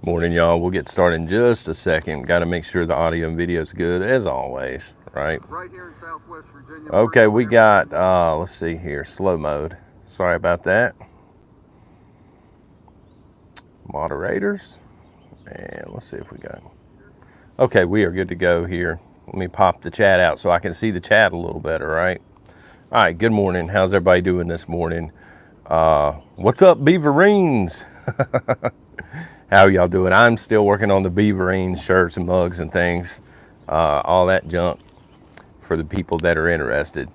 Morning, y'all. We'll get started in just a second. Got to make sure the audio and video is good, as always, right? Right here in Southwest Virginia. Okay, we got, let's see here, slow mode. Sorry about that. Moderators. And let's see if we got, okay, we are good to go here. Let me pop the chat out so I can see the chat a little better, right? All right, good morning. How's everybody doing this morning? What's up, Beaverines? How y'all doing? I'm still working on the Beaverine shirts and mugs and things, all that junk for the people that are interested.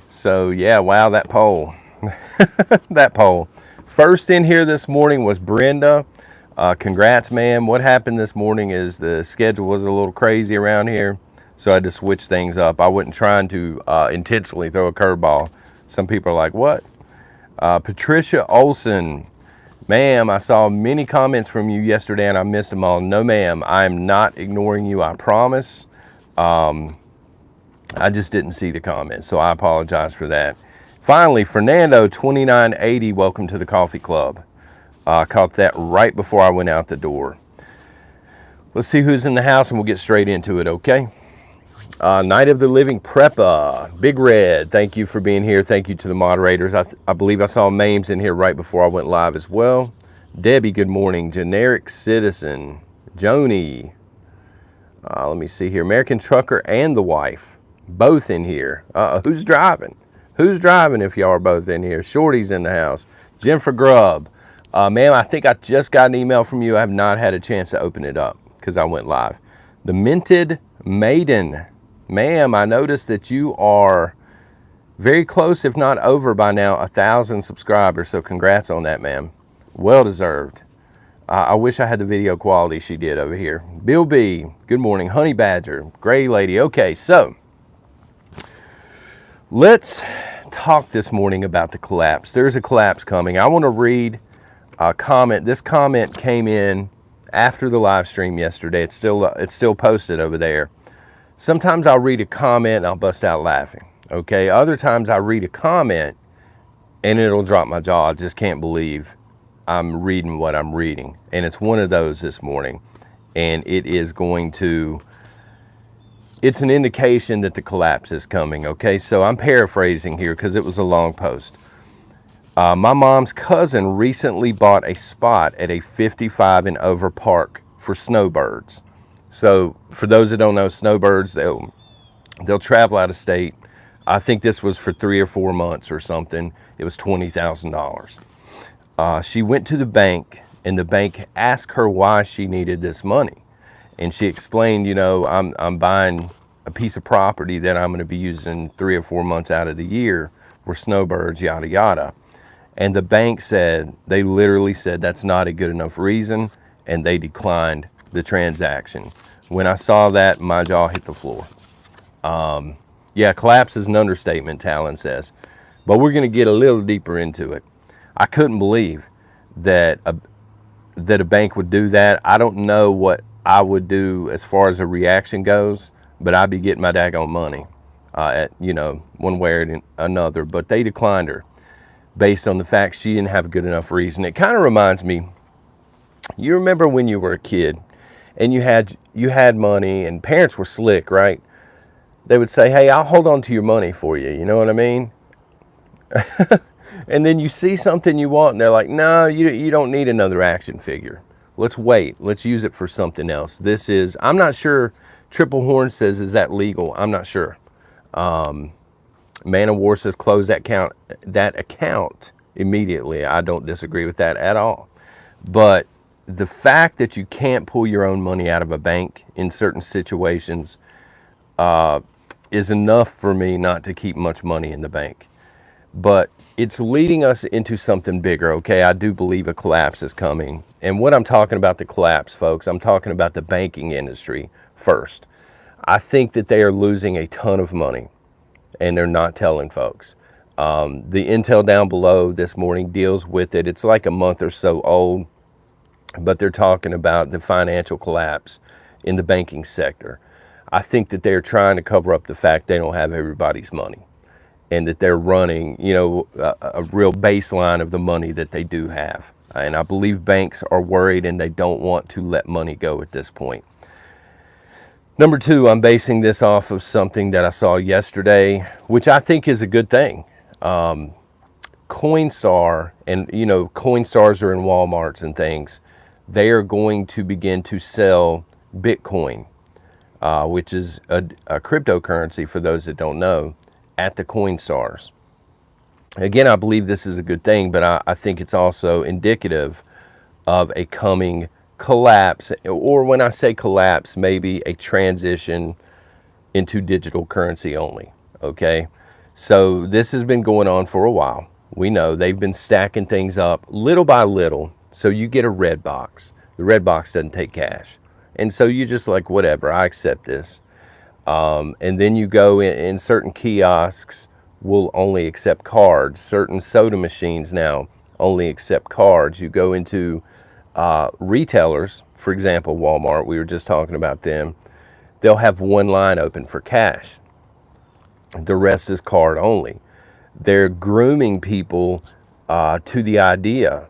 So yeah, wow, that poll, that poll. First in here this morning was Brenda. Congrats, ma'am. What happened this morning is the schedule was a little crazy around here, so I had to switch things up. I wasn't trying to intentionally throw a curveball. Some people are like, what? Patricia Olson. Ma'am, I saw many comments from you yesterday and I missed them all. No, ma'am, I am not ignoring you, I promise. I just didn't see the comments, so I apologize for that. Finally, Fernando 2980, welcome to the coffee club. I caught that right before I went out the door. Let's see who's in the house and we'll get straight into it, okay? Night of the Living Preppa, Big Red, thank you for being here. Thank you to the moderators. I believe I saw Mames in here right before I went live as well. Debbie, good morning. Generic Citizen, Joni. Let me see here. American Trucker and the wife, both in here. Who's driving? Who's driving if y'all are both in here? Shorty's in the house. Jennifer Grubb. Ma'am, I think I just got an email from you. I have not had a chance to open it up because I went live. The Minted Maiden. Ma'am, I noticed that you are very close, if not over by now, 1,000 subscribers. So congrats on that, ma'am. Well deserved. I wish I had the video quality she did over here. Bill B, good morning. Honey Badger, Gray Lady. Okay, so let's talk this morning about the collapse. There's a collapse coming. I want to read a comment. This comment came in after the live stream yesterday. It's still posted over there. Sometimes I'll read a comment and I'll bust out laughing, okay? Other times I read a comment and it'll drop my jaw. I just can't believe I'm reading what I'm reading. And it's one of those this morning. And it is going to, it's an indication that the collapse is coming, okay? So I'm paraphrasing here because it was a long post. My mom's cousin recently bought a spot at a 55 and over park for snowbirds. So for those that don't know, snowbirds, they'll travel out of state. I think this was for 3 or 4 months or something. It was $20,000. She went to the bank and the bank asked her why she needed this money. And she explained, you know, I'm buying a piece of property that I'm going to be using 3 or 4 months out of the year for snowbirds, yada, yada. And the bank said, they literally said that's not a good enough reason, and they declined the transaction. When I saw that, my jaw hit the floor. Yeah, collapse is an understatement, Talon says. But we're going to get a little deeper into it. I couldn't believe that a bank would do that. I don't know what I would do as far as a reaction goes, but I'd be getting my daggone money, one way or another. But they declined her based on the fact she didn't have a good enough reason. It kind of reminds me, you remember when you were a kid and you had money and parents were slick, right? They would say, hey, I'll hold on to your money for you. You know what I mean? And then you see something you want and they're like, no, you don't need another action figure. Let's wait. Let's use it for something else. This is, I'm not sure. Triple Horn says, is that legal? I'm not sure. Man of War says, close that account immediately. I don't disagree with that at all. But the fact that you can't pull your own money out of a bank in certain situations is enough for me not to keep much money in the bank. But it's leading us into something bigger, okay? I do believe a collapse is coming. And what I'm talking about the collapse, folks, I'm talking about the banking industry first. I think that they are losing a ton of money, and they're not telling folks. The intel down below this morning deals with it. It's like a month or so old, but they're talking about the financial collapse in the banking sector. I think that they're trying to cover up the fact they don't have everybody's money and that they're running, a real baseline of the money that they do have. And I believe banks are worried and they don't want to let money go at this point. Number two, I'm basing this off of something that I saw yesterday, which I think is a good thing. Coinstar, and Coinstars are in Walmarts and things. They are going to begin to sell Bitcoin, which is a cryptocurrency for those that don't know, at the Coinstars. Again, I believe this is a good thing, but I think it's also indicative of a coming collapse, or when I say collapse, maybe a transition into digital currency only. Okay, so this has been going on for a while. We know they've been stacking things up little by little. So you get a red box. The red box doesn't take cash, and so you just like, whatever, I accept this. And then you go in certain kiosks will only accept cards. Certain soda machines now only accept cards. You go into retailers, for example, Walmart, we were just talking about them. They'll have one line open for cash. The rest is card only. They're grooming people to the idea,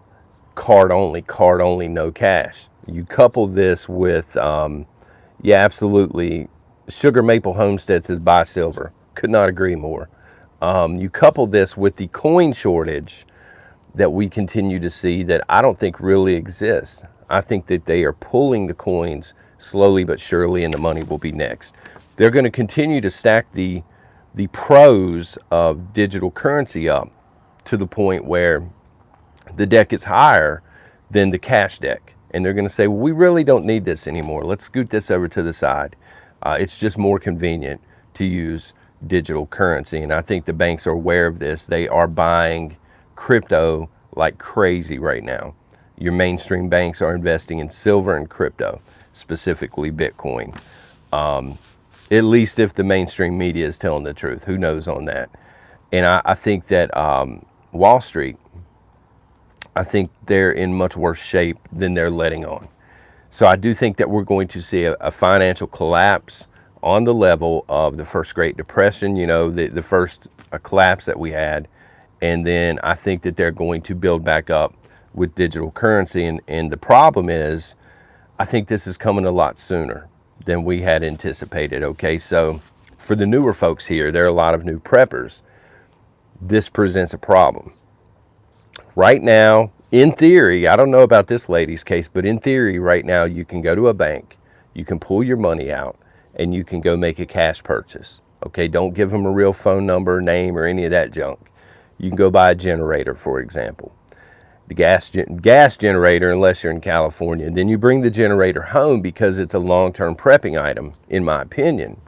card only, no cash. You couple this with, yeah, absolutely, Sugar Maple Homestead says buy silver. Could not agree more. You couple this with the coin shortage that we continue to see that I don't think really exists. I think that they are pulling the coins slowly but surely, and the money will be next. They're going to continue to stack the pros of digital currency up to the point where the deck is higher than the cash deck. And they're going to say, well, we really don't need this anymore. Let's scoot this over to the side. It's just more convenient to use digital currency. And I think the banks are aware of this. They are buying crypto like crazy right now. Your mainstream banks are investing in silver and crypto, specifically Bitcoin. At least if the mainstream media is telling the truth. Who knows on that? And I think that Wall Street, I think they're in much worse shape than they're letting on. So I do think that we're going to see a financial collapse on the level of the first Great Depression, the first collapse that we had. And then I think that they're going to build back up with digital currency. And the problem is, I think this is coming a lot sooner than we had anticipated. Okay, so for the newer folks here, there are a lot of new preppers. This presents a problem. Right now, in theory, I don't know about this lady's case, but in theory, right now, you can go to a bank, you can pull your money out, and you can go make a cash purchase. Okay, don't give them a real phone number, name, or any of that junk. You can go buy a generator, for example. The gas generator, unless you're in California. Then you bring the generator home because it's a long-term prepping item, in my opinion.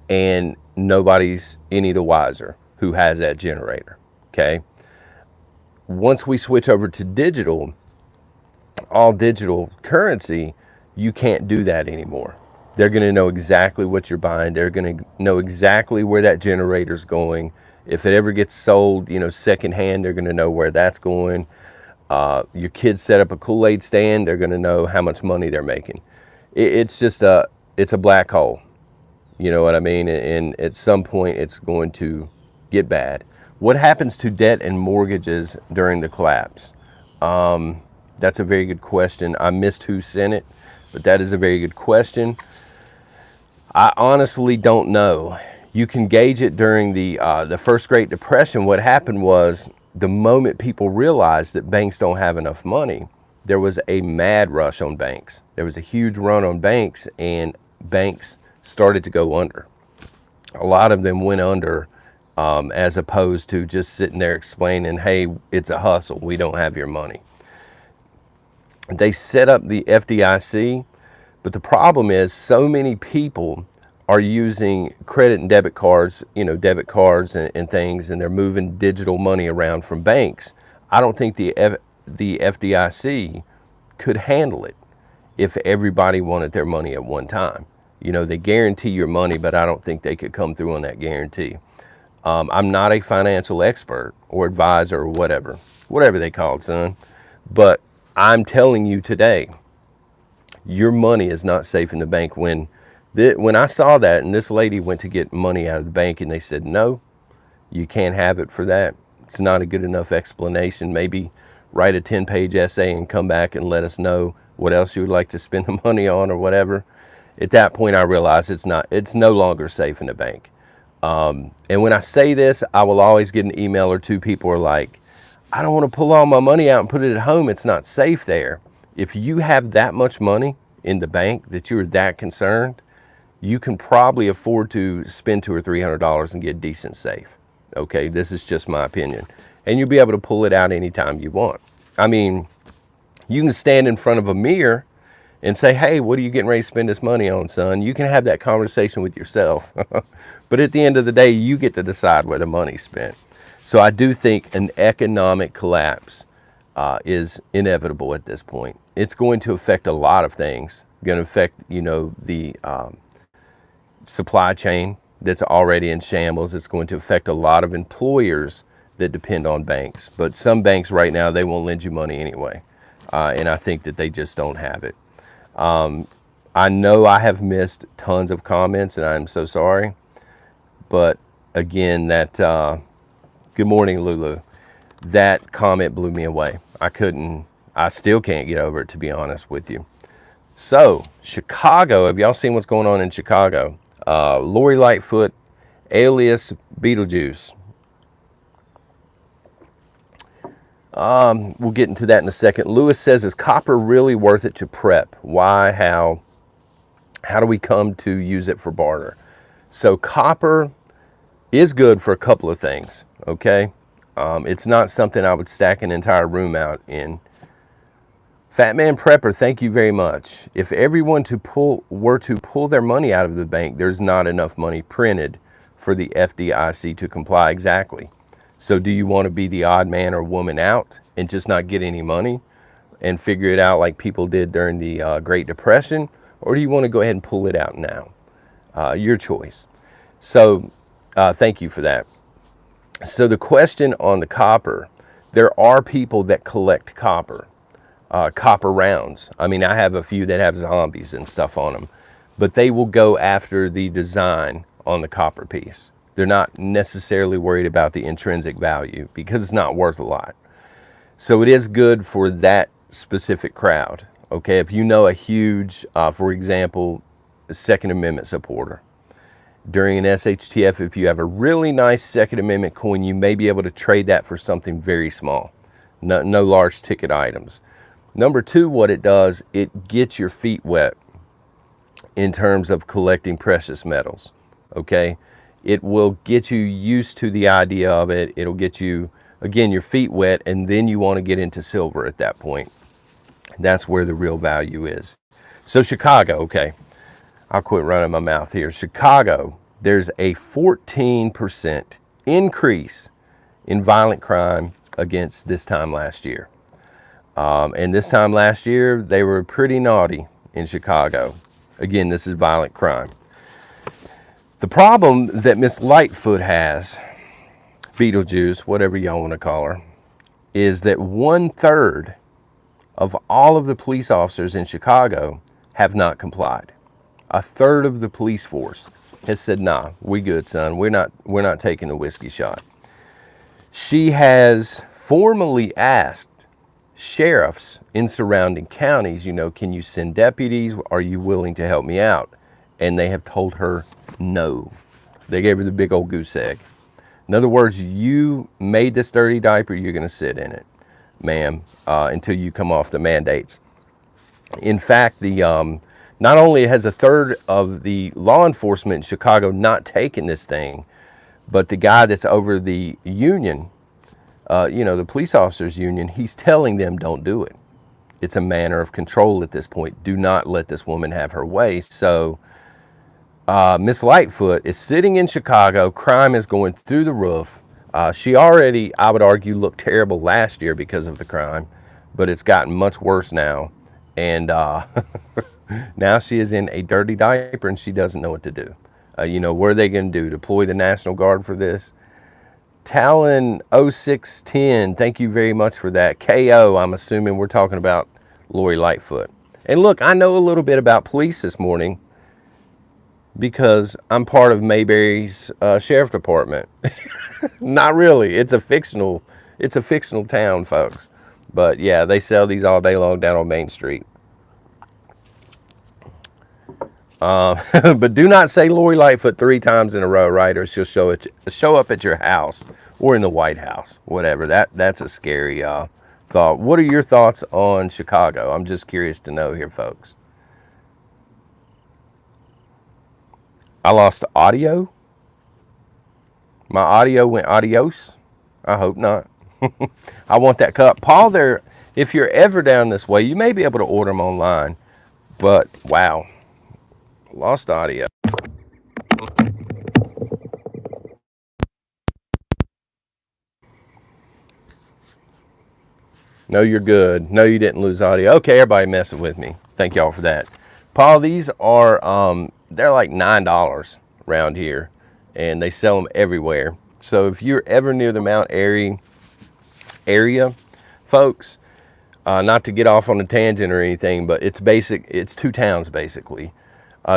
And nobody's any the wiser who has that generator, okay? Once we switch over to digital, all digital currency, you can't do that anymore. They're going to know exactly what you're buying. They're going to know exactly where that generator's going. If it ever gets sold, secondhand, they're going to know where that's going. Your kids set up a Kool-Aid stand, they're going to know how much money they're making. It's just it's a black hole. You know what I mean? And at some point, it's going to get bad. What happens to debt and mortgages during the collapse? That's a very good question. I missed who sent it, but that is a very good question. I honestly don't know. You can gauge it during the first Great Depression. What happened was, the moment people realized that banks don't have enough money, there was a mad rush on banks. There was a huge run on banks, and banks started to go under. A lot of them went under as opposed to just sitting there explaining, hey, it's a hustle, we don't have your money. They set up the FDIC, but the problem is so many people are using credit and debit cards, debit cards and things, and they're moving digital money around from banks. I don't think the FDIC could handle it if everybody wanted their money at one time. They guarantee your money, but I don't think they could come through on that guarantee. I'm not a financial expert or advisor or whatever they call it, son. But I'm telling you today, your money is not safe in the bank. When I saw that, and this lady went to get money out of the bank, and they said, no, you can't have it for that. It's not a good enough explanation. Maybe write a 10-page essay and come back and let us know what else you would like to spend the money on or whatever. At that point, I realize it's no longer safe in the bank. And when I say this, I will always get an email or two. People are like, I don't want to pull all my money out and put it at home. It's not safe there. If you have that much money in the bank that you're that concerned, you can probably afford to spend $200 or $300 and get decent safe. Okay, this is just my opinion. And you'll be able to pull it out anytime you want. I mean, you can stand in front of a mirror and say, hey, what are you getting ready to spend this money on, son? You can have that conversation with yourself. But at the end of the day, you get to decide where the money's spent. So I do think an economic collapse is inevitable at this point. It's going to affect a lot of things. Going to affect, the supply chain that's already in shambles. It's going to affect a lot of employers that depend on banks. But some banks right now, they won't lend you money anyway. And I think that they just don't have it. I know I have missed tons of comments, and I'm so sorry. But again, good morning, Lulu. That comment blew me away. I still can't get over it, to be honest with you. So, Chicago, have y'all seen what's going on in Chicago? Lori Lightfoot, alias Beetlejuice. We'll get into that in a second. Lewis says, is copper really worth it to prep? Why, how do we come to use it for barter? So copper is good for a couple of things, okay? It's not something I would stack an entire room out in. Fat Man Prepper, thank you very much. If everyone were to pull their money out of the bank, there's not enough money printed for the FDIC to comply. Exactly. So do you want to be the odd man or woman out and just not get any money and figure it out like people did during the Great Depression? Or do you want to go ahead and pull it out now? Your choice. So thank you for that. So the question on the copper, there are people that collect copper rounds. I mean, I have a few that have zombies and stuff on them, but they will go after the design on the copper piece. They're not necessarily worried about the intrinsic value because it's not worth a lot. So it is good for that specific crowd. Okay, if you know a huge, for example, Second Amendment supporter, during an SHTF, if you have a really nice Second Amendment coin, you may be able to trade that for something very small. No large ticket items. Number two, what it does, it gets your feet wet in terms of collecting precious metals. Okay, it will get you used to the idea of it. It'll get you, again, your feet wet, and then you want to get into silver at that point. That's where the real value is. So Chicago, okay, I'll quit running my mouth here. Chicago, there's a 14% increase in violent crime against this time last year. And this time last year, they were pretty naughty in Chicago. Again, this is violent crime. The problem that Miss Lightfoot has, Beetlejuice, whatever y'all want to call her, is that 1/3 of all of the police officers in Chicago have not complied. 1/3 of the police force has said, nah, we good, son. We're not taking the whiskey shot. She has formally asked sheriffs in surrounding counties, can you send deputies? Are you willing to help me out? And they have told her no. They gave her the big old goose egg. In other words, you made this dirty diaper, you're going to sit in it, ma'am, until you come off the mandates. In fact, not only has 1/3 of the law enforcement in Chicago not taken this thing, but the guy that's over the union, the police officers union, he's telling them don't do it. It's a manner of control at this point. Do not let this woman have her way. So Miss Lightfoot is sitting in Chicago. Crime is going through the roof. She already, I would argue, looked terrible last year because of the crime, but it's gotten much worse now. And now she is in a dirty diaper and she doesn't know what to do. What are they going to do? Deploy the National Guard for this? Talon 0610, thank you very much for that. KO, I'm assuming we're talking about Lori Lightfoot. And look, I know a little bit about police this morning because I'm part of Mayberry's sheriff department. Not really. It's a fictional town, folks. But yeah, they sell these all day long down on Main Street. But do not say Lori Lightfoot 3 times in a row, right? Or she'll show up at your house or in the White House, whatever. That's a scary thought. What are your thoughts on Chicago? I'm just curious to know here, folks. I lost audio. My audio went adios. I hope not. I want that cup. Paul, there, if you're ever down this way, you may be able to order them online. But wow, lost audio. No, you're good. No, you didn't lose audio. Okay, everybody messing with me. Thank y'all for that. Paul, these are, they're like $9 around here, and they sell them everywhere. So if you're ever near the Mount Airy area, folks, not to get off on a tangent or anything, but it's 2 towns basically.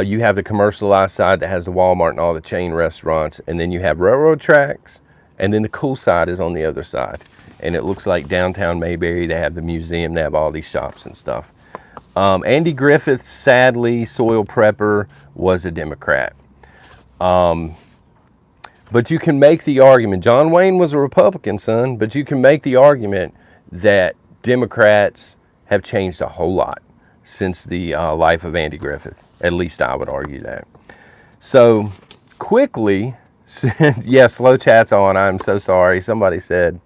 You have the commercialized side that has the Walmart and all the chain restaurants, and then you have railroad tracks, and then the cool side is on the other side. And it looks like downtown Mayberry. They have the museum, they have all these shops and stuff. Andy Griffith, sadly, soil prepper, was a Democrat. But you can make the argument, John Wayne was a Republican, son, but you can make the argument that Democrats have changed a whole lot since the life of Andy Griffith. At least I would argue that. So quickly, yes, slow chat's on. I'm so sorry. Somebody said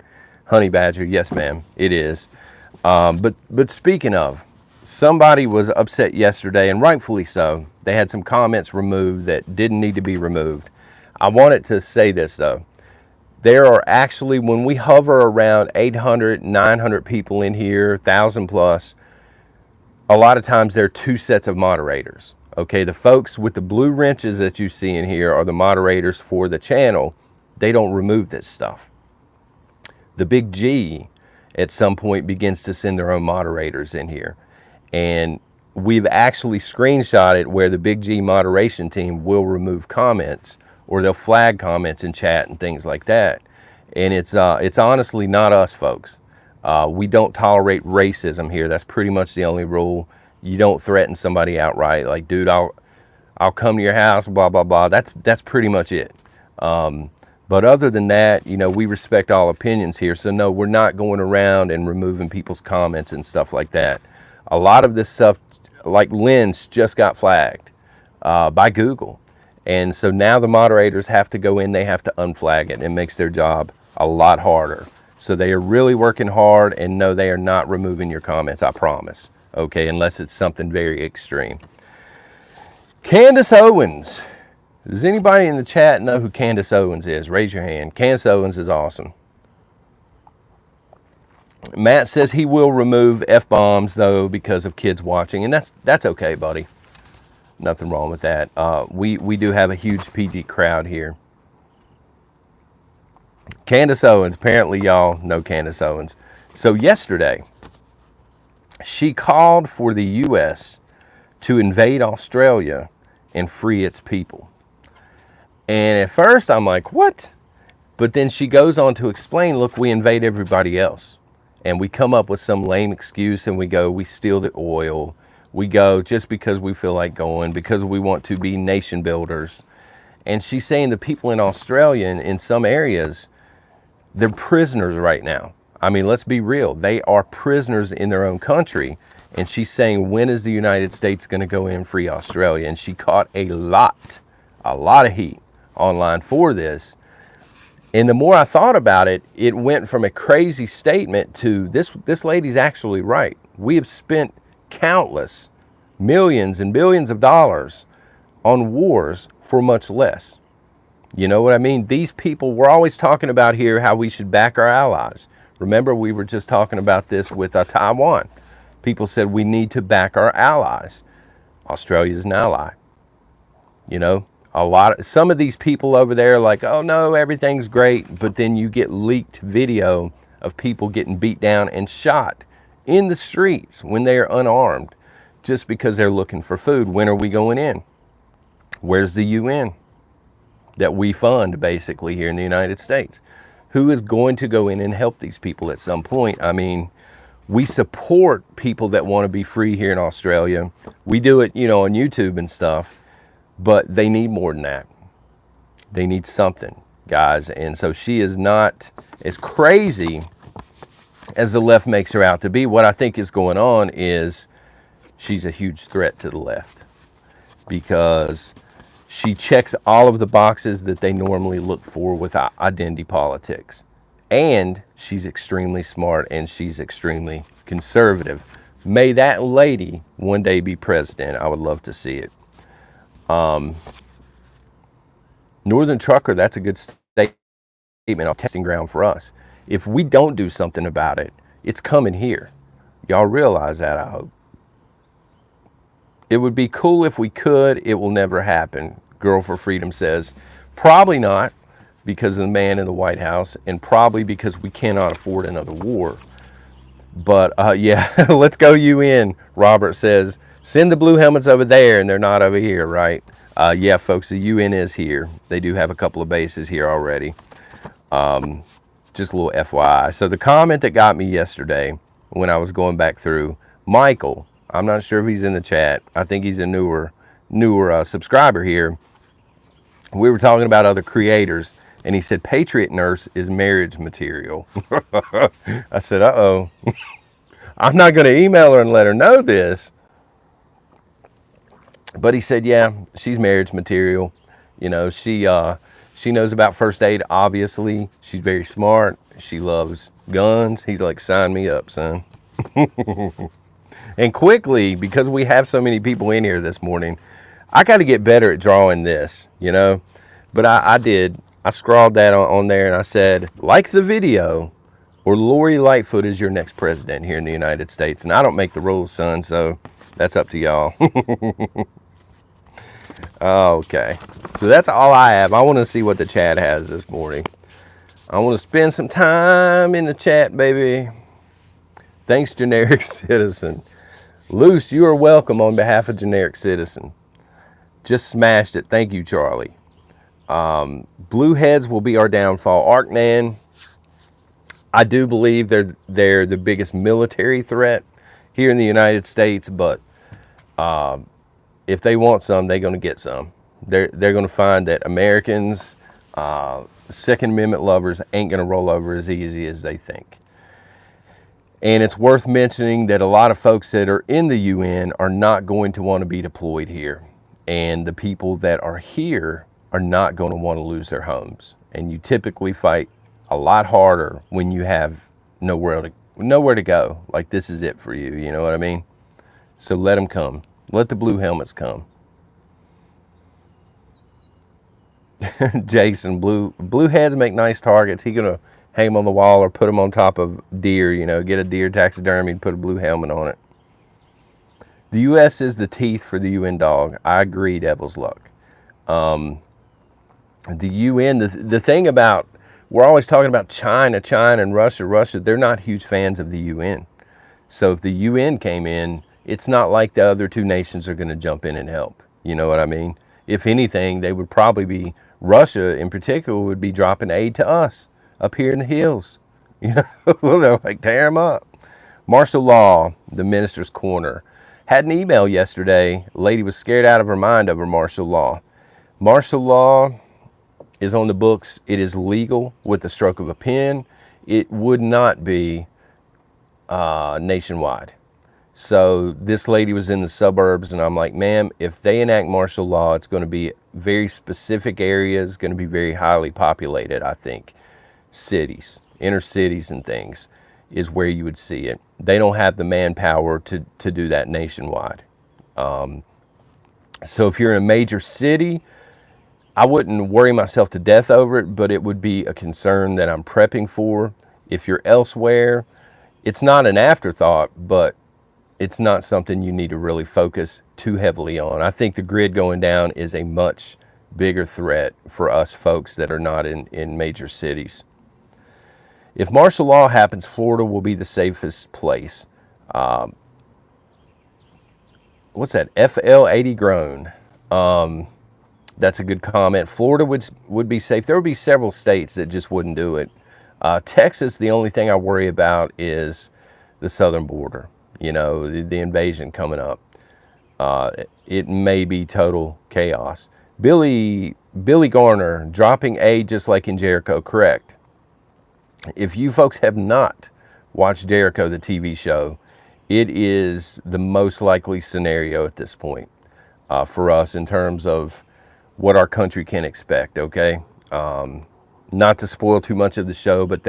honey badger. Yes, ma'am, it is. But speaking of, somebody was upset yesterday, and rightfully so. They had some comments removed that didn't need to be removed. I wanted to say this though. There are actually, when we hover around 800, 900 people in here, 1,000 plus, a lot of times there are 2 sets of moderators. Okay, the folks with the blue wrenches that you see in here are the moderators for the channel. They don't remove this stuff. The big G at some point begins to send their own moderators in here. And we've actually screenshotted where the big G moderation team will remove comments, or they'll flag comments in chat and things like that. And it's honestly not us, folks. We don't tolerate racism here. That's pretty much the only rule. You don't threaten somebody outright, like, dude, I'll come to your house, blah, blah, blah. That's pretty much it. But other than that, you know, we respect all opinions here. So no, we're not going around and removing people's comments and stuff like that. A lot of this stuff, like Lynn's, just got flagged by Google. And so now the moderators have to go in, they have to unflag it. It makes their job a lot harder. So they are really working hard, and no, they are not removing your comments, I promise. Okay, unless it's something very extreme. Candace Owens. Does anybody in the chat know who Candace Owens is? Raise your hand. Candace Owens is awesome. Matt says he will remove F-bombs, though, because of kids watching. And that's okay, buddy. Nothing wrong with that. We do have a huge PG crowd here. Candace Owens. Apparently, y'all know Candace Owens. So yesterday, she called for the U.S. to invade Australia and free its people. And at first, I'm like, what? But then she goes on to explain, look, we invade everybody else. And we come up with some lame excuse, and we go, we steal the oil. We go just because we feel like going, because we want to be nation builders. And she's saying the people in Australia, in some areas, they're prisoners right now. I mean, let's be real. They are prisoners in their own country. And she's saying, when is the United States going to go in and free Australia? And she caught a lot of heat online for this. And the more I thought about it, it went from a crazy statement to this lady's actually right. We have spent countless millions and billions of dollars on wars for much less. You know what I mean? These people, we're always talking about here how we should back our allies. Remember, we were just talking about this with Taiwan. People said we need to back our allies. Australia is an ally. You know, some of these people over there are like, oh no, everything's great. But then you get leaked video of people getting beat down and shot in the streets when they are unarmed just because they're looking for food. When are we going in? Where's the UN that we fund basically here in the United States? Who is going to go in and help these people at some point? I mean, We support people that want to be free here in Australia. We do it, on YouTube and stuff, but they need more than that. They need something, guys. And so she is not as crazy as the left makes her out to be. What I think is going on is she's a huge threat to the left because she checks all of the boxes that they normally look for with identity politics. And she's extremely smart and she's extremely conservative. May that lady one day be president. I would love to see it. Northern Trucker, that's a good statement, a testing ground for us. If we don't do something about it, it's coming here. Y'all realize that, I hope. It would be cool if we could. It will never happen. Girl for Freedom says, probably not because of the man in the White House and probably because we cannot afford another war. But yeah, let's go UN. Robert says, send the blue helmets over there and they're not over here, right? Yeah, folks, the UN is here. They do have a couple of bases here already. Just a little FYI. So the comment that got me yesterday when I was going back through, Michael, I'm not sure if he's in the chat. I think he's a newer subscriber here. We were talking about other creators, and he said, Patriot Nurse is marriage material. I said, uh-oh. I'm not going to email her and let her know this. But he said, yeah, she's marriage material. She knows about first aid, obviously. She's very smart. She loves guns. He's like, sign me up, son. And quickly, because we have so many people in here this morning, I got to get better at drawing this, But I did. I scrawled that on there and I said, like the video, or Lori Lightfoot is your next president here in the United States. And I don't make the rules, son, so that's up to y'all. Okay, so that's all I have. I want to see what the chat has this morning. I want to spend some time in the chat, baby. Thanks, Generic Citizen. Luce, you are welcome on behalf of Generic Citizen. Just smashed it. Thank you, Charlie. Blue heads will be our downfall. Arknan, I do believe they're the biggest military threat here in the United States, but if they want some, they're going to get some. They're going to find that Americans, Second Amendment lovers, ain't going to roll over as easy as they think. And it's worth mentioning that a lot of folks that are in the UN are not going to want to be deployed here. And the people that are here are not going to want to lose their homes. And you typically fight a lot harder when you have nowhere to go. Like, this is it for you, you know what I mean? So let them come. Let the blue helmets come. Jason, blue heads make nice targets. He gonna hang them on the wall or put them on top of deer, get a deer taxidermy and put a blue helmet on it. The U.S. is the teeth for the UN dog. I agree, Devil's Luck. The UN, the thing about, we're always talking about China and Russia. They're not huge fans of the UN. So if the UN came in, it's not like the other two nations are going to jump in and help. You know what I mean? If anything, they would probably be, Russia in particular would be dropping aid to us up here in the hills. They're like, tear them up. Martial law, the minister's corner. Had an email yesterday. A lady was scared out of her mind over martial law. Martial law is on the books. It is legal with the stroke of a pen. It would not be nationwide. So this lady was in the suburbs, and I'm like, ma'am, if they enact martial law, it's going to be very specific areas, going to be very highly populated, I think. Cities, inner cities and things is where you would see it. They don't have the manpower to do that nationwide. So if you're in a major city, I wouldn't worry myself to death over it, but it would be a concern that I'm prepping for. If you're elsewhere, it's not an afterthought, but it's not something you need to really focus too heavily on. I think the grid going down is a much bigger threat for us folks that are not in major cities. If martial law happens, Florida will be the safest place. What's that? FL80 grown. That's a good comment. Florida would be safe. There would be several states that just wouldn't do it. Texas, the only thing I worry about is the southern border, the invasion coming up. It may be total chaos. Billy Garner dropping A just like in Jericho, correct. If you folks have not watched Jericho, the TV show, it is the most likely scenario at this point for us in terms of what our country can expect, okay? Not to spoil too much of the show, but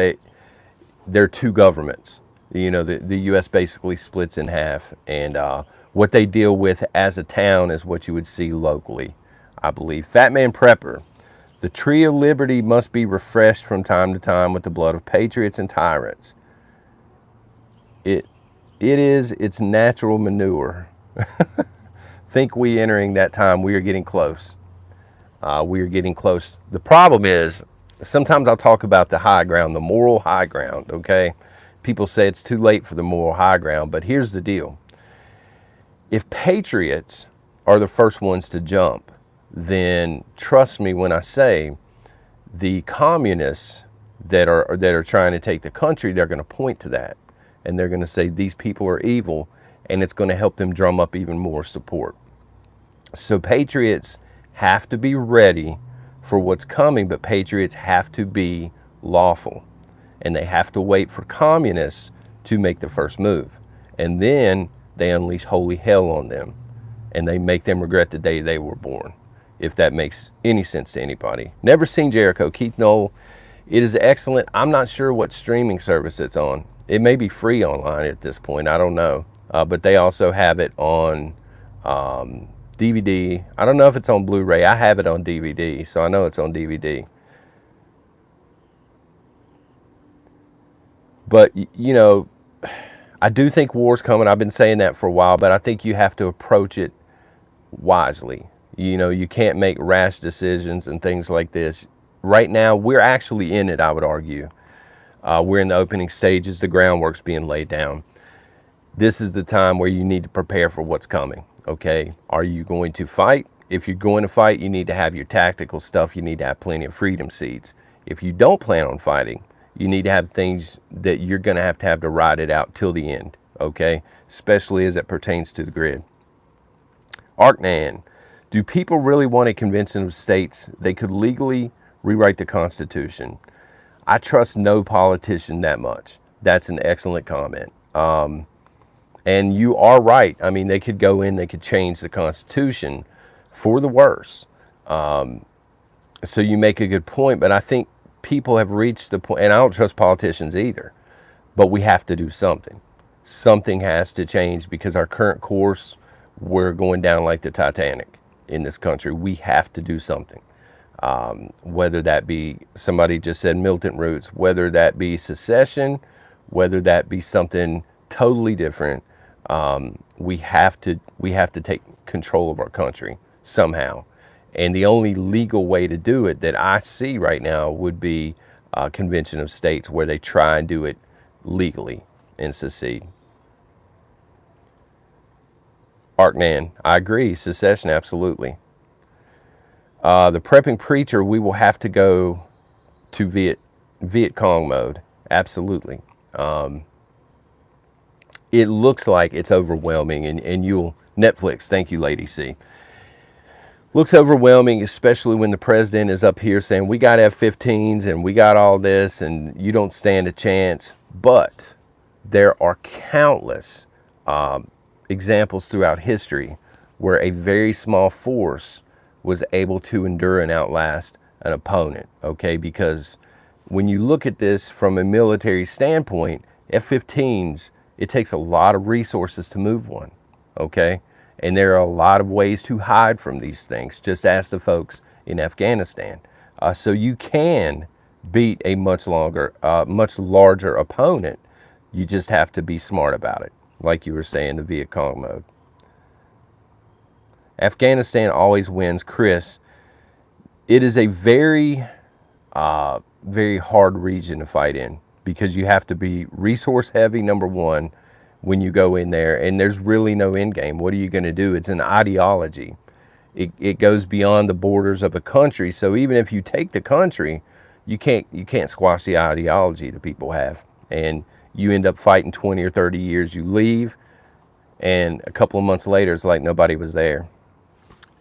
they're two governments. The U.S. basically splits in half, and what they deal with as a town is what you would see locally, I believe. Fat Man Prepper, the tree of liberty must be refreshed from time to time with the blood of patriots and tyrants. It is its natural manure. Think we entering that time, we are getting close. We are getting close. The problem is, sometimes I'll talk about the high ground, the moral high ground, okay? People say it's too late for the moral high ground, but here's the deal. If patriots are the first ones to jump, then trust me when I say the communists that are trying to take the country, they're going to point to that. And they're going to say these people are evil, and it's going to help them drum up even more support. So patriots have to be ready for what's coming, but patriots have to be lawful. And they have to wait for communists to make the first move. And then they unleash holy hell on them. And they make them regret the day they were born, if that makes any sense to anybody. Never seen Jericho. Keith Knoll, it is excellent. I'm not sure what streaming service it's on. It may be free online at this point. I don't know. But they also have it on DVD. I don't know if it's on Blu-ray. I have it on DVD, so I know it's on DVD. But, I do think war's coming. I've been saying that for a while, but I think you have to approach it wisely. You can't make rash decisions and things like this. Right now, we're actually in it, I would argue. We're in the opening stages. The groundwork's being laid down. This is the time where you need to prepare for what's coming, okay? Are you going to fight? If you're going to fight, you need to have your tactical stuff. You need to have plenty of freedom seeds. If you don't plan on fighting, you need to have things that you're going to have to ride it out till the end, okay? Especially as it pertains to the grid. Arknan, do people really want a convention of states? They could legally rewrite the Constitution. I trust no politician that much. That's an excellent comment. And you are right. I mean, they could go in, they could change the Constitution for the worse. So you make a good point, but I think people have reached the point, and I don't trust politicians either, but we have to do something. Something has to change because our current course, we're going down like the Titanic in this country. We have to do something. Whether that be, somebody just said militant roots, whether that be secession, whether that be something totally different, we have to take control of our country somehow. And the only legal way to do it that I see right now would be a convention of states where they try and do it legally and secede. Arknan, I agree. Secession, absolutely. The prepping preacher, we will have to go to Viet Cong mode. Absolutely. It looks like it's overwhelming, and you'll, Netflix, thank you, Lady C. Looks overwhelming, especially when the president is up here saying, we got F-15s and we got all this and you don't stand a chance. But there are countless examples throughout history where a very small force was able to endure and outlast an opponent, okay? Because when you look at this from a military standpoint, F-15s, it takes a lot of resources to move one, okay? And there are a lot of ways to hide from these things. Just ask the folks in Afghanistan. So you can beat a much larger opponent. You just have to be smart about it, like you were saying, the Viet Cong mode. Afghanistan always wins. Chris, it is a very, very hard region to fight in because you have to be resource heavy, number one, when you go in there, and there's really no end game. What are you going to do? It's an ideology. It goes beyond the borders of a country. So even if you take the country, you can't squash the ideology that people have. And You end up fighting 20 or 30 years. You leave, and a couple of months later, it's like nobody was there.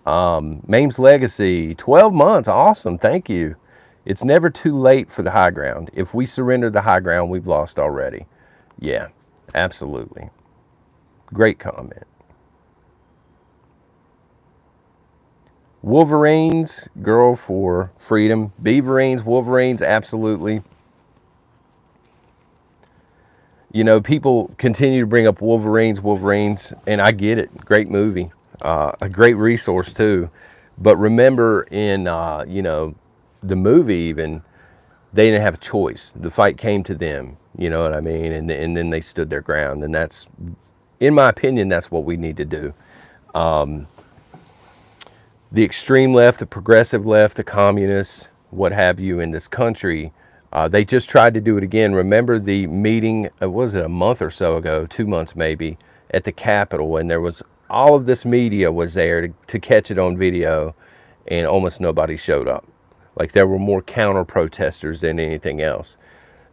Mame's legacy, 12 months. Awesome. Thank you. It's never too late for the high ground. If we surrender the high ground, we've lost already. Yeah, absolutely. Great comment. Wolverines, girl for freedom. Beaverines, Wolverines, absolutely. You know, people continue to bring up Wolverines, and I get it. Great movie. A great resource, too. But remember in, the movie even, they didn't have a choice. The fight came to them, you know what I mean? And then they stood their ground. And that's, in my opinion, that's what we need to do. The extreme left, the progressive left, the communists, what have you in this country, they just tried to do it again. Remember the meeting, was it a month or so ago, 2 months maybe, at the Capitol, and there was all of this media was there to catch it on video, and almost nobody showed up. Like there were more counter protesters than anything else.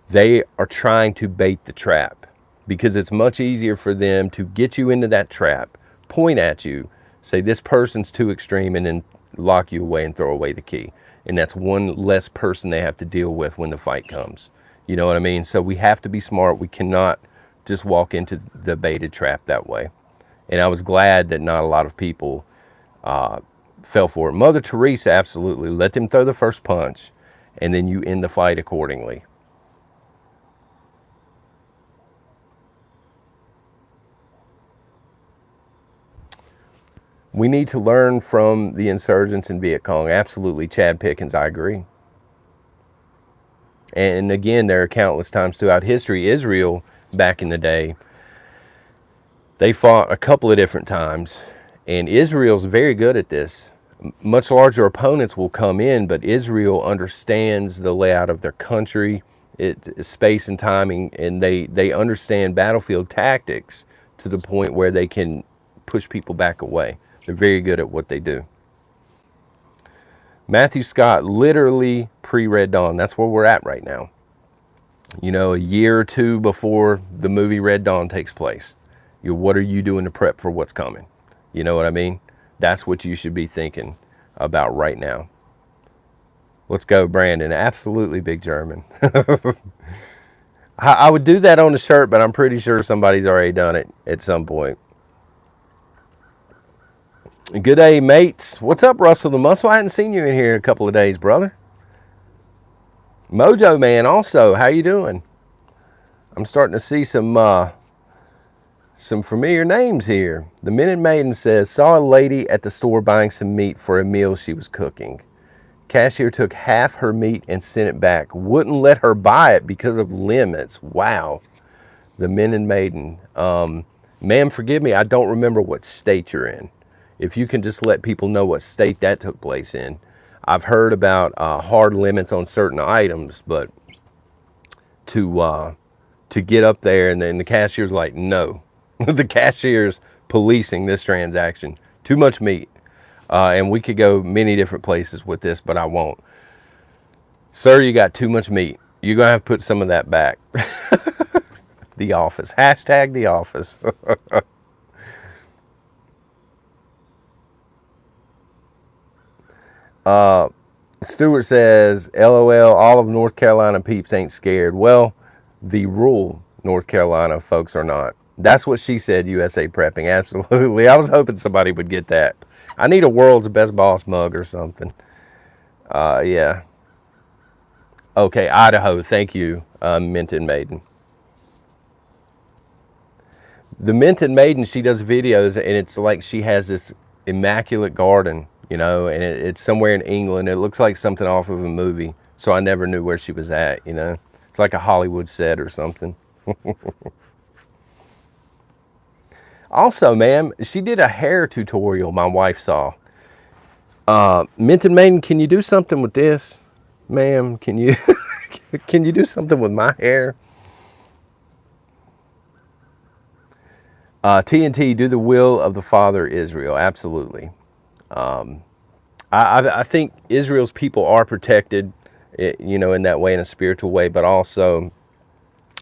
They are trying to bait the trap because it's much easier for them to get you into that trap, point at you, say this person's too extreme, and then lock you away and throw away the key. And that's one less person they have to deal with when the fight comes. You know what I mean? So we have to be smart. We cannot just walk into the baited trap that way. And I was glad that not a lot of people fell for it. Mother Teresa, absolutely. Let them throw the first punch, and then you end the fight accordingly. We need to learn from the insurgents in Viet Cong. Absolutely, Chad Pickens, I agree. And again, there are countless times throughout history. Israel, back in the day, they fought a couple of different times. And Israel's very good at this. Much larger opponents will come in, but Israel understands the layout of their country, space and timing, and they understand battlefield tactics to the point where they can push people back away. They're very good at what they do. Matthew Scott, literally pre-Red Dawn. That's where we're at right now. You know, a year or two before the movie Red Dawn takes place. What are you doing to prep for what's coming? You know what I mean? That's what you should be thinking about right now. Let's go, Brandon. Absolutely, Big German. I would do that on a shirt, but I'm pretty sure somebody's already done it at some point. Good day, mates. What's up, Russell the Muscle? I hadn't seen you in here in a couple of days, brother. Mojo Man also, how you doing? I'm starting to see some familiar names here. The Minute Maiden says, saw a lady at the store buying some meat for a meal she was cooking. Cashier took half her meat and sent it back. Wouldn't let her buy it because of limits. Wow. The Minute Maiden. Ma'am, forgive me, I don't remember what state you're in. If you can just let people know what state that took place in. I've heard about hard limits on certain items, but to get up there and then the cashier's like, no. The cashier's policing this transaction. Too much meat. And we could go many different places with this, but I won't. Sir, you got too much meat. You're going to have to put some of that back. The Office. Hashtag The Office. Stewart says, LOL, all of North Carolina peeps ain't scared. Well, the rural North Carolina folks are not. That's what she said, USA Prepping. Absolutely. I was hoping somebody would get that. I need a World's Best Boss mug or something. Yeah. Okay, Idaho. Thank you, Minton Maiden. The Minton Maiden, she does videos, and it's like she has this immaculate garden, you know, and it's somewhere in England. It looks like something off of a movie, so I never knew where she was at, you know. It's like a Hollywood set or something. Also, ma'am, she did a hair tutorial my wife saw. Minton Maiden, can you do something with this? Ma'am, can you can you do something with my hair? TNT, do the will of the Father Israel. Absolutely. I think Israel's people are protected, you know, in that way, in a spiritual way, but also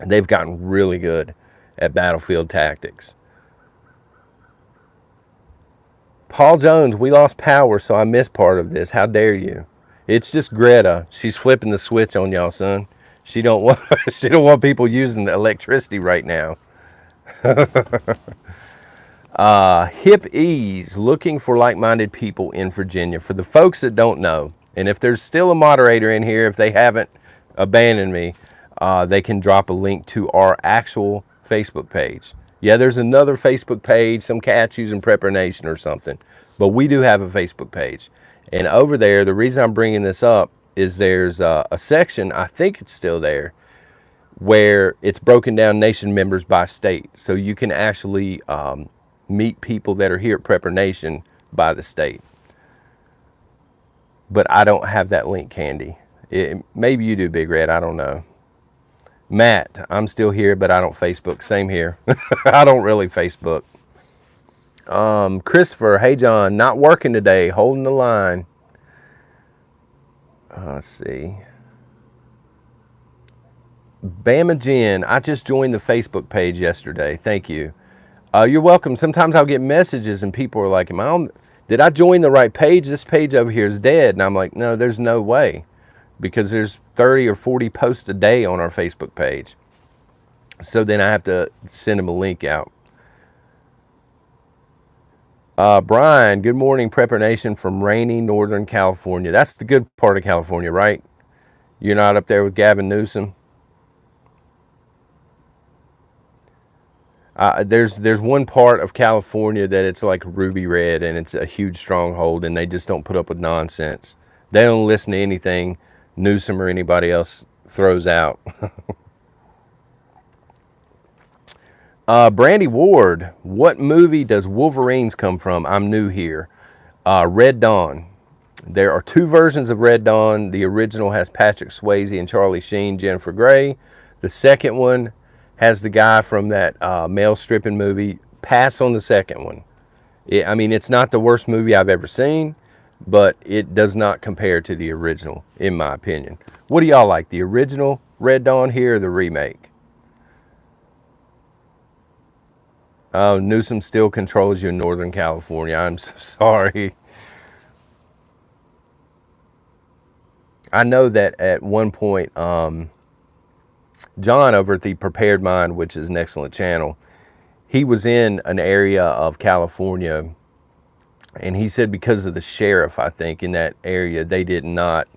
They've gotten really good at battlefield tactics. Paul Jones, we lost power, so I missed part of this. How dare you? It's just Greta. She's flipping the switch on y'all, son. She don't want she don't want people using the electricity right now. Hip Ease, looking for like-minded people in Virginia. For the folks that don't know, and if there's still a moderator in here, if they haven't abandoned me, they can drop a link to our actual Facebook page. Yeah, there's another Facebook page, some cats using Prepper Nation or something, but we do have a Facebook page. And over there, the reason I'm bringing this up is there's a section, I think it's still there, where it's broken down nation members by state. So you can actually meet people that are here at Prepper Nation by the state. But I don't have that link handy. Maybe you do, Big Red, I don't know. Matt, I'm still here, but I don't Facebook. Same here. I don't really Facebook. Christopher, hey John, not working today, holding the line. Let's see. Bama Jen, I just joined the Facebook page yesterday. Thank you. You're welcome. Sometimes I'll get messages and people are like, did I join the right page? This page over here is dead. And I'm like, no, there's no way. Because there's 30 or 40 posts a day on our Facebook page. So then I have to send them a link out. Brian, good morning, Prepper Nation from rainy Northern California. That's the good part of California, right? You're not up there with Gavin Newsom? There's one part of California that it's like ruby red and it's a huge stronghold and they just don't put up with nonsense. They don't listen to anything Newsom or anybody else throws out. Brandy Ward, what movie does Wolverines come from? I'm new here. Red Dawn. There are two versions of Red Dawn. The original has Patrick Swayze and Charlie Sheen, Jennifer Grey. The second one has the guy from that male stripping movie. Pass on the second one. It's not the worst movie I've ever seen, but it does not compare to the original, in my opinion. What do y'all like, the original Red Dawn here or the remake? Oh, Newsom still controls you in Northern California. I'm so sorry. I know that at one point, John over at the Prepared Mind, which is an excellent channel, he was in an area of California, and he said because of the sheriff, I think, in that area, they did not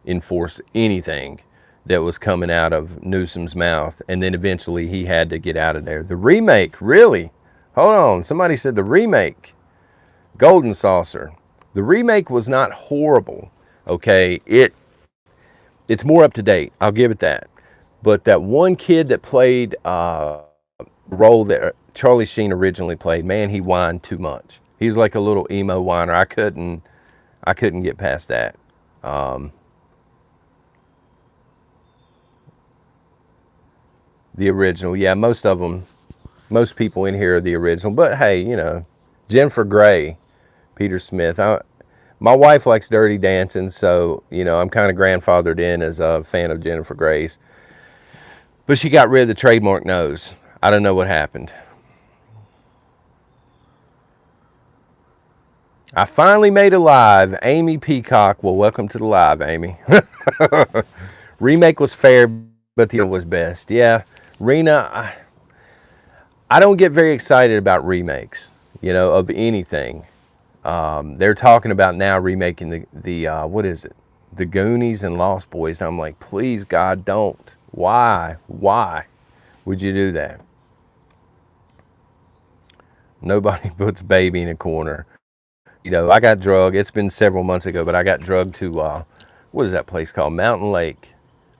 enforce anything that was coming out of Newsom's mouth, and then eventually he had to get out of there. The remake, really? Hold on, somebody said the remake. Golden Saucer. The remake was not horrible, okay? It's more up to date, I'll give it that. But that one kid that played role that Charlie Sheen originally played, man, he whined too much. He was like a little emo whiner. I couldn't get past that. The original, yeah, most people in here are the original. But hey, Jennifer Grey, Peter Smith. My wife likes Dirty Dancing, so I'm kind of grandfathered in as a fan of Jennifer Grey's. But she got rid of the trademark nose. I don't know what happened. I finally made a live. Amy Peacock. Well, welcome to the live, Amy. Remake was fair, but the other was best. Yeah, Rena, I don't get very excited about remakes, of anything. They're talking about now remaking the what is it? The Goonies and Lost Boys. And I'm like, please, God, don't. Why would you do that? Nobody puts baby in a corner. I got drugged. It's been several months ago, but I got drugged to, what is that place called? Mountain Lake.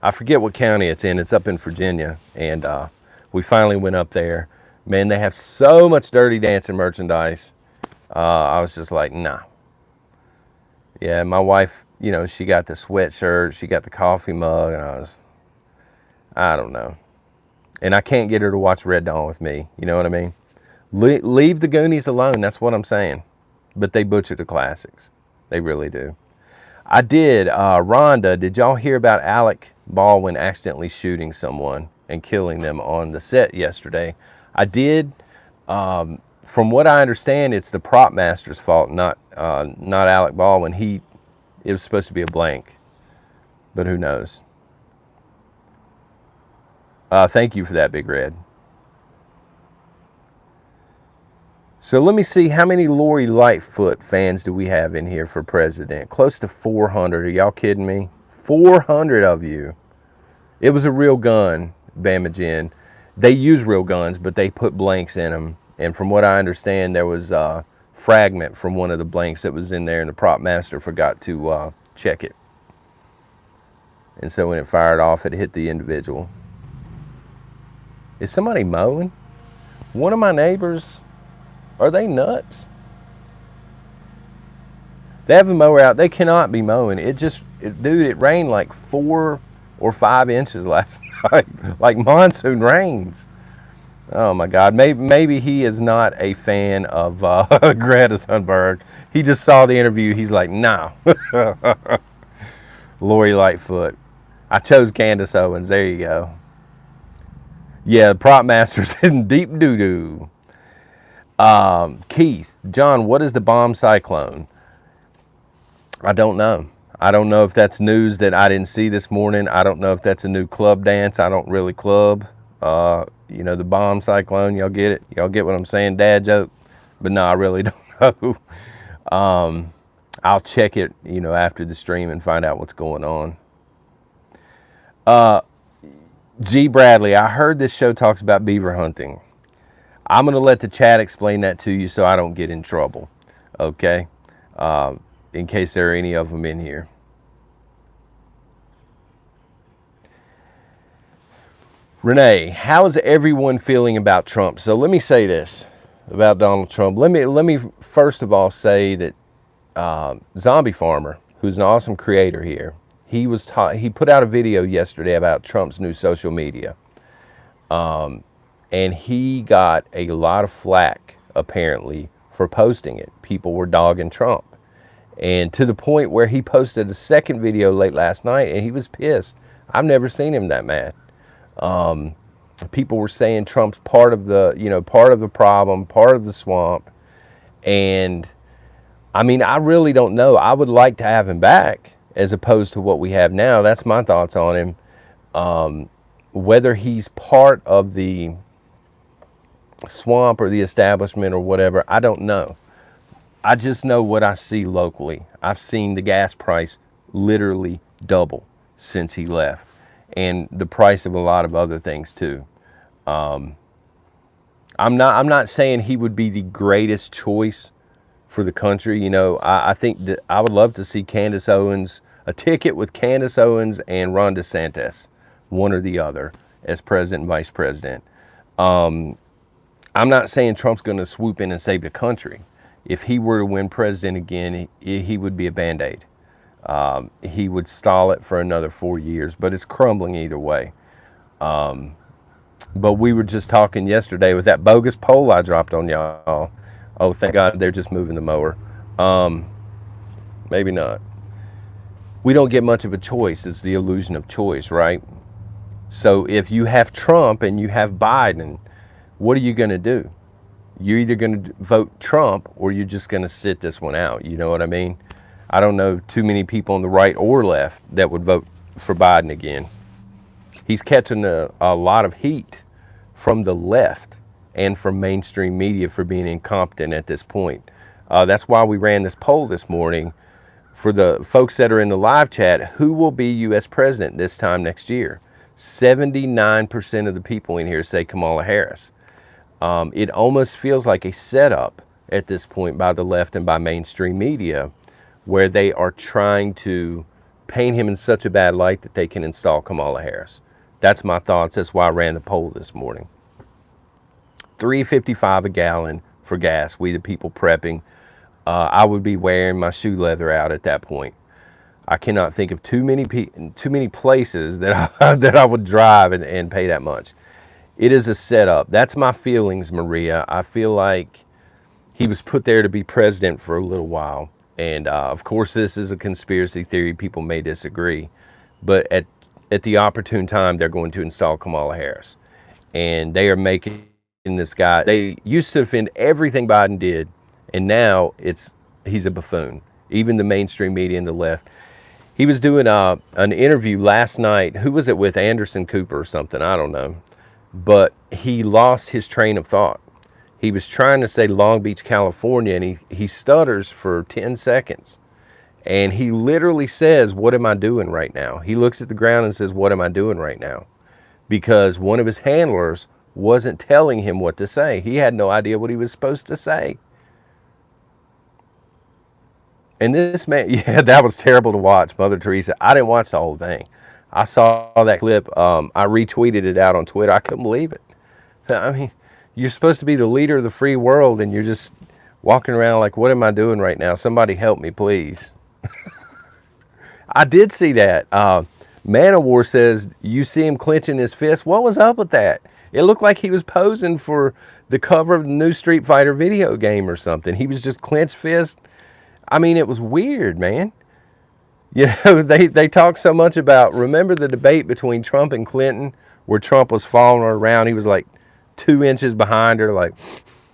I forget what county it's in. It's up in Virginia. And we finally went up there. Man, they have so much Dirty Dancing merchandise. I was just like, nah. Yeah, my wife, she got the sweatshirt. She got the coffee mug. And I don't know. And I can't get her to watch Red Dawn with me. You know what I mean? Leave the Goonies alone. That's what I'm saying. But they butcher the classics. They really do. I did. Rhonda, did y'all hear about Alec Baldwin accidentally shooting someone? and killing them on the set yesterday. I did, from what I understand, it's the prop master's fault, not Alec Baldwin. It was supposed to be a blank, but who knows? Thank you for that, Big Red. So let me see, how many Lori Lightfoot fans do we have in here for president? Close to 400. Are y'all kidding me? 400 of you. It was a real gun, Bama Jen. They use real guns, but they put blanks in them. And from what I understand, there was a fragment from one of the blanks that was in there, and the prop master forgot to check it. And so when it fired off, it hit the individual. Is somebody mowing? One of my neighbors, are they nuts? They have a mower out. They cannot be mowing. Dude, it rained like 4 or 5 inches last night, like monsoon rains. Oh my God, maybe he is not a fan of Greta Thunberg. He just saw the interview. He's like, nah. Lori Lightfoot. I chose Candace Owens. There you go. Yeah, the prop master's in deep doo-doo. Keith, John, what is the bomb cyclone? I don't know. I don't know if that's news that I didn't see this morning. I don't know if that's a new club dance. I don't really club. The bomb cyclone, y'all get it? Y'all get what I'm saying? Dad joke? But no, I really don't know. I'll check it, after the stream and find out what's going on. G. Bradley, I heard this show talks about beaver hunting. I'm going to let the chat explain that to you so I don't get in trouble, okay? In case there are any of them in here. Renee, how's everyone feeling about Trump? So let me say this about Donald Trump. Let me first of all say that Zombie Farmer, who's an awesome creator here, he put out a video yesterday about Trump's new social media. And he got a lot of flack, apparently, for posting it. People were dogging Trump. And to the point where he posted a second video late last night, and he was pissed. I've never seen him that mad. People were saying Trump's part of the problem, part of the swamp. And, I really don't know. I would like to have him back as opposed to what we have now. That's my thoughts on him. Whether he's part of the swamp or the establishment or whatever, I don't know. I just know what I see locally. I've seen the gas price literally double since he left, and the price of a lot of other things too. I'm not saying he would be the greatest choice for the country. I think that I would love to see Candace Owens, a ticket with Candace Owens and Ron DeSantis, one or the other, as president and vice president. I'm not saying Trump's going to swoop in and save the country. If he were to win president again, he would be a Band-Aid. He would stall it for another 4 years, but it's crumbling either way. But we were just talking yesterday with that bogus poll I dropped on y'all. Oh, thank God they're just moving the mower. Maybe not. We don't get much of a choice. It's the illusion of choice, right? So if you have Trump and you have Biden, what are you going to do? You're either going to vote Trump or you're just going to sit this one out. You know what I mean? I don't know too many people on the right or left that would vote for Biden again. He's catching a lot of heat from the left and from mainstream media for being incompetent at this point. That's why we ran this poll this morning for the folks that are in the live chat. Who will be U.S. president this time next year? 79% of the people in here say Kamala Harris. It almost feels like a setup at this point by the left and by mainstream media, where they are trying to paint him in such a bad light that they can install Kamala Harris. That's my thoughts. That's why I ran the poll this morning. $3.55 a gallon for gas. We the people prepping. I would be wearing my shoe leather out at that point. I cannot think of too many places that I would drive and pay that much. It is a setup. That's my feelings, Maria. I feel like he was put there to be president for a little while. And of course, this is a conspiracy theory. People may disagree. But at the opportune time, they're going to install Kamala Harris. And they are making this guy, they used to defend everything Biden did, and now he's a buffoon. Even the mainstream media and the left. He was doing an interview last night. Who was it with? Anderson Cooper or something? I don't know. But he lost his train of thought. He was trying to say Long Beach, California, and he stutters for 10 seconds. And he literally says, "What am I doing right now?" He looks at the ground and says, "What am I doing right now?" Because one of his handlers wasn't telling him what to say. He had no idea what he was supposed to say. And this man, yeah, that was terrible to watch, Mother Teresa. I didn't watch the whole thing. I saw that clip. I retweeted it out on Twitter. I couldn't believe it. I mean, you're supposed to be the leader of the free world, and you're just walking around like, "What am I doing right now? Somebody help me, please." I did see that. Manowar says, you see him clenching his fist. What was up with that? It looked like he was posing for the cover of the new Street Fighter video game or something. He was just clenched fist. I mean, it was weird, man. You know, they talk so much about, remember the debate between Trump and Clinton where Trump was following her around? He was like 2 inches behind her, like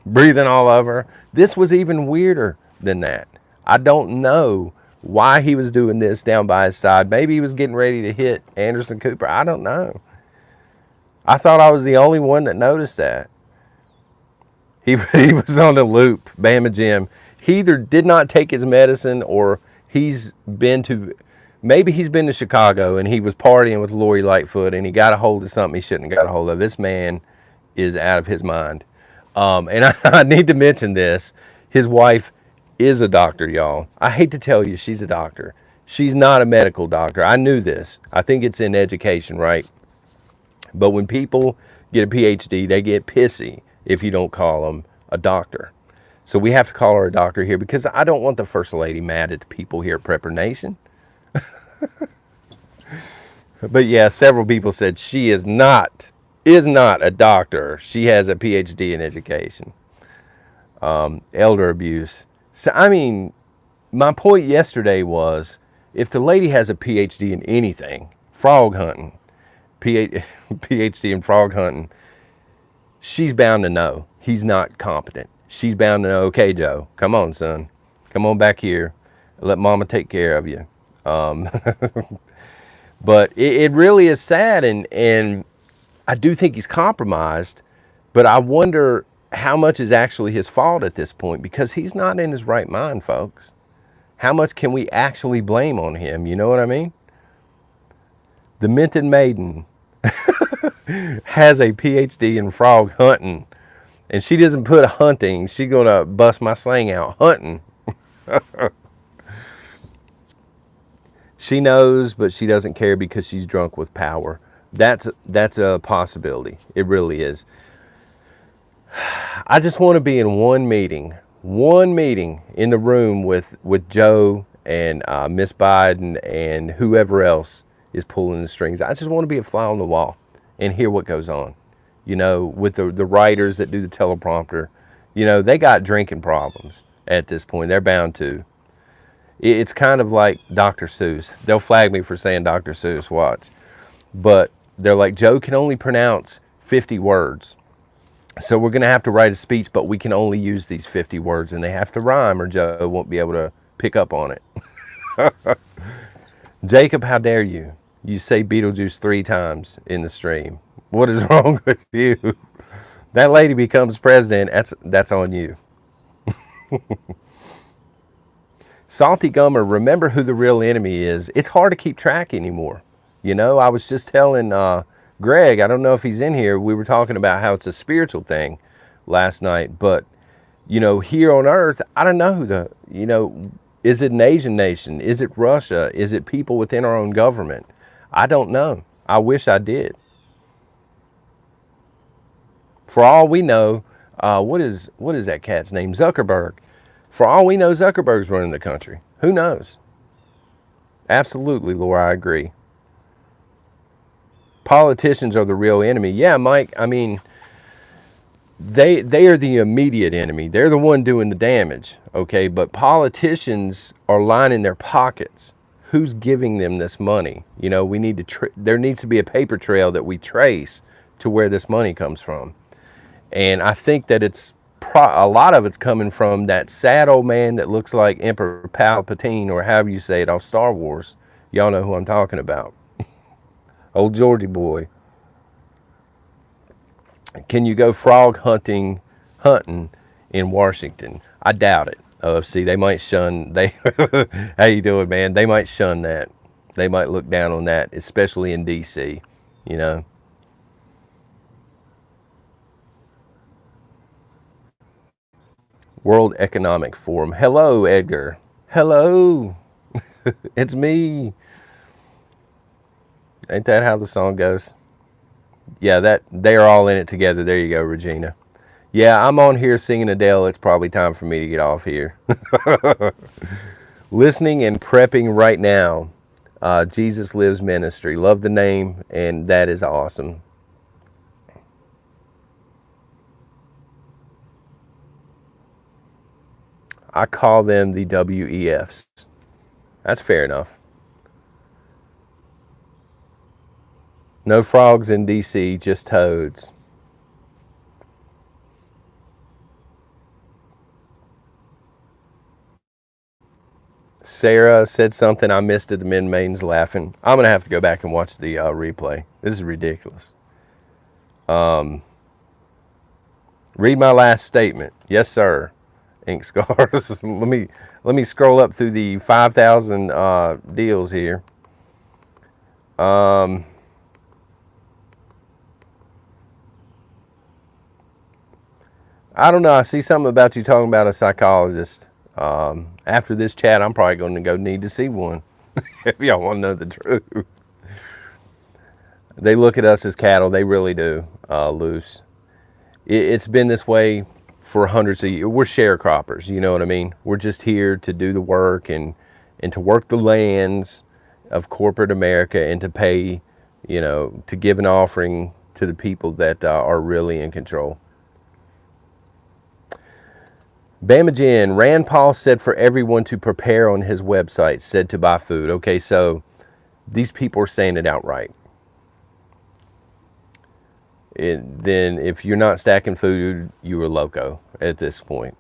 breathing all over her. This was even weirder than that. I don't know why he was doing this down by his side. Maybe he was getting ready to hit Anderson Cooper. I don't know. I thought I was the only one that noticed that. He was on the loop, Bama Jim. He either did not take his medicine or maybe he's been to Chicago and he was partying with Lori Lightfoot and he got a hold of something he shouldn't have got a hold of. This man is out of his mind. And I need to mention this. His wife is a doctor, y'all. I hate to tell you, she's a doctor. She's not a medical doctor. I knew this. I think it's in education, right? But when people get a PhD, they get pissy if you don't call them a doctor. So we have to call her a doctor here because I don't want the First Lady mad at the people here at Prepper Nation. But yeah, several people said she is not a doctor. She has a PhD in education. Elder abuse. So, I mean, my point yesterday was, if the lady has a PhD in anything, frog hunting, PhD in frog hunting, she's bound to know he's not competent. She's bound to know, okay, Joe, come on, son. Come on back here. Let mama take care of you. But it really is sad, and I do think he's compromised, but I wonder how much is actually his fault at this point, because he's not in his right mind, folks. How much can we actually blame on him? You know what I mean? The Minton Maiden has a PhD in frog hunting, and she doesn't put hunting. She's going to bust my slang out. Hunting. She knows, but she doesn't care because she's drunk with power. That's a possibility. It really is. I just want to be in one meeting in the room with Joe and Miss Biden and whoever else is pulling the strings. I just want to be a fly on the wall and hear what goes on. You know, with the writers that do the teleprompter, you know, they got drinking problems at this point. They're bound to. It's kind of like Dr. Seuss. They'll flag me for saying Dr. Seuss, watch. But they're like, Joe can only pronounce 50 words. So we're going to have to write a speech, but we can only use these 50 words, and they have to rhyme or Joe won't be able to pick up on it. Jacob, how dare you? You say Beetlejuice 3 times in the stream. What is wrong with you? That lady becomes president, that's on you. Salty Gummer, remember who the real enemy is. It's hard to keep track anymore. You know, I was just telling Greg, I don't know if he's in here, we were talking about how it's a spiritual thing last night, but, you know, here on earth, I don't know who is it an Asian nation? Is it Russia? Is it people within our own government? I don't know. I wish I did. For all we know, what is that cat's name? Zuckerberg. For all we know, Zuckerberg's running the country. Who knows? Absolutely, Laura, I agree. Politicians are the real enemy. Yeah, Mike, I mean, they are the immediate enemy. They're the one doing the damage, okay? But politicians are lining their pockets. who's giving them this money. You know, we need to there needs to be a paper trail that we trace to where this money comes from. And I think that it's a lot of it's coming from that sad old man that looks like Emperor Palpatine, or however you say it, off Star Wars. Y'all know who I'm talking about. Old Georgie boy. Can you go frog hunting in Washington? I doubt it. See, they might shun. How you doing, man? They might shun that. They might look down on that, especially in D.C. You know. World Economic Forum. Hello, Edgar. Hello. It's me. Ain't that how the song goes? Yeah, that they are all in it together. There you go, Regina. Yeah, I'm on here singing Adele. It's probably time for me to get off here. Listening and prepping right now. Jesus Lives Ministry. Love the name, and that is awesome. I call them the WEFs. That's fair enough. No frogs in DC, just toads. Sarah said something I missed it. The men maidens laughing. I'm going to have to go back and watch the replay. This is ridiculous. Read my last statement. Yes, sir. Ink scars. let me scroll up through the 5,000 deals here. I don't know. I see something about you talking about a psychologist. After this chat, I'm probably going to go need to see one. If y'all want to know the truth. They look at us as cattle. They really do, Loose. It's been this way for hundreds of years. We're sharecroppers, you know what I mean? We're just here to do the work and to work the lands of corporate America and to pay, you know, to give an offering to the people that are really in control. Bama Jen, Rand Paul said for everyone to prepare on his website, said to buy food. Okay, so these people are saying it outright. Then if you're not stacking food, you are loco at this point.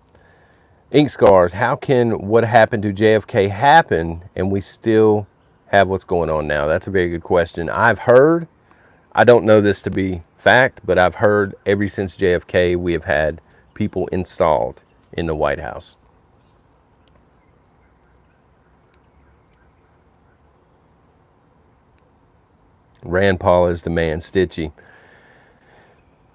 Ink scars, how can what happened to JFK happen and we still have what's going on now? That's a very good question. I've heard, I don't know this to be fact, but I've heard ever since JFK we have had people installed in the White House. Rand Paul is the man, Stitchy.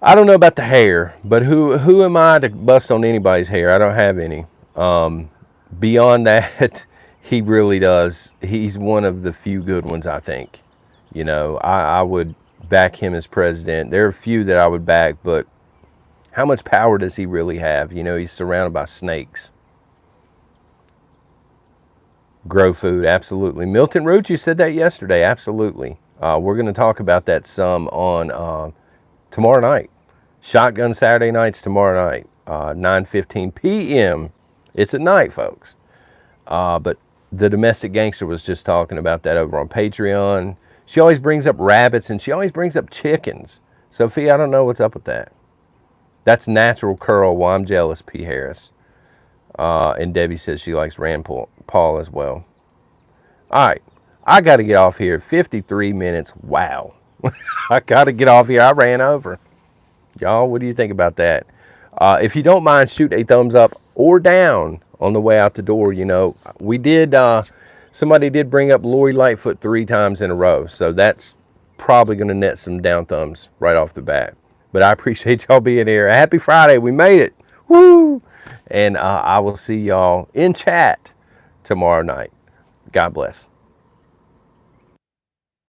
I don't know about the hair, but who am I to bust on anybody's hair? I don't have any. Beyond that, he really does. He's one of the few good ones, I think. You know, I would back him as president. There are a few that I would back, but how much power does he really have? You know, he's surrounded by snakes. Grow food, absolutely. Milton Root, you said that yesterday, absolutely. We're going to talk about that some on tomorrow night. Shotgun Saturday nights tomorrow night, 9:15 p.m. It's at night, folks. But the domestic gangster was just talking about that over on Patreon. She always brings up rabbits and she always brings up chickens. Sophie, I don't know what's up with that. That's natural curl. Well, I'm jealous, P. Harris. And Debbie says she likes Rand Paul as well. All right. I got to get off here. 53 minutes. Wow. I got to get off here. I ran over. Y'all, what do you think about that? If you don't mind, shoot a thumbs up or down on the way out the door. You know, we did, somebody did bring up Lori Lightfoot 3 times in a row. So that's probably going to net some down thumbs right off the bat. But I appreciate y'all being here. Happy Friday. We made it. Woo! And I will see y'all in chat tomorrow night. God bless.